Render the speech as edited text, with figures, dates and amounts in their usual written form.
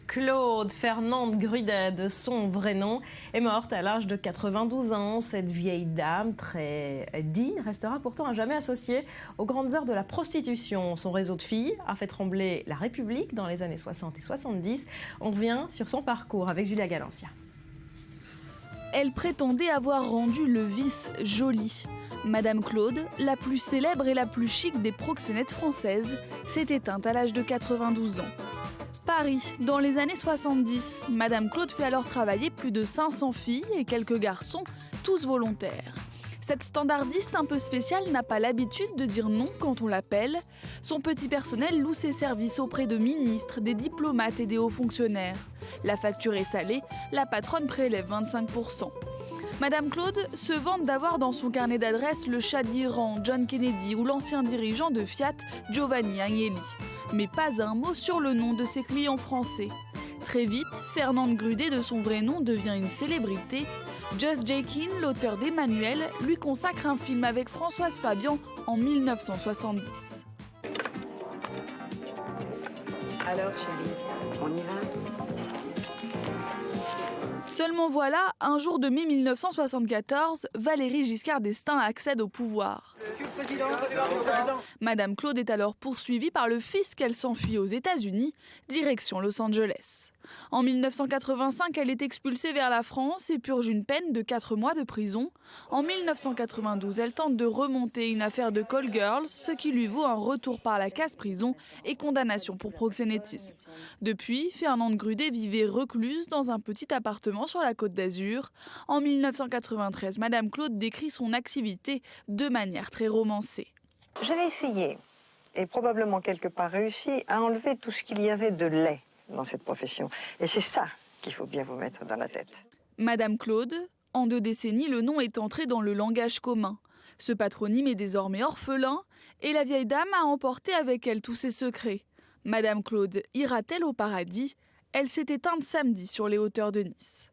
Claude Fernande Grudet, de son vrai nom, est morte à l'âge de 92 ans. Cette vieille dame, très digne, restera pourtant à jamais associée aux grandes heures de la prostitution. Son réseau de filles a fait trembler la République dans les années 60 et 70. On revient sur son parcours avec Julia Galancia. Elle prétendait avoir rendu le vice joli. Madame Claude, la plus célèbre et la plus chic des proxénètes françaises, s'est éteinte à l'âge de 92 ans. Paris, dans les années 70, Madame Claude fait alors travailler plus de 500 filles et quelques garçons, tous volontaires. Cette standardiste un peu spéciale n'a pas l'habitude de dire non quand on l'appelle. Son petit personnel loue ses services auprès de ministres, des diplomates et des hauts fonctionnaires. La facture est salée, la patronne prélève 25%. Madame Claude se vante d'avoir dans son carnet d'adresses le Shah d'Iran, John Kennedy ou l'ancien dirigeant de Fiat, Giovanni Agnelli. Mais pas un mot sur le nom de ses clients français. Très vite, Fernande Grudet, de son vrai nom, devient une célébrité. Just Jakin, l'auteur d'Emmanuel, lui consacre un film avec Françoise Fabian en 1970. Alors chérie, on y va ? Seulement voilà, un jour de mai 1974, Valéry Giscard d'Estaing accède au pouvoir. Madame Claude est alors poursuivie par le fisc, elle s'enfuit aux États-Unis, direction Los Angeles. En 1985, elle est expulsée vers la France et purge une peine de 4 mois de prison. En 1992, elle tente de remonter une affaire de call girls, ce qui lui vaut un retour par la case-prison et condamnation pour proxénétisme. Depuis, Fernande Grudet vivait recluse dans un petit appartement sur la Côte d'Azur. En 1993, Madame Claude décrit son activité de manière très romancée. J'avais essayé, et probablement quelque part réussi, à enlever tout ce qu'il y avait de laid dans cette profession. Et c'est ça qu'il faut bien vous mettre dans la tête. Madame Claude, en 2 décennies, le nom est entré dans le langage commun. Ce patronyme est désormais orphelin et la vieille dame a emporté avec elle tous ses secrets. Madame Claude ira-t-elle au paradis ? Elle s'est éteinte samedi sur les hauteurs de Nice.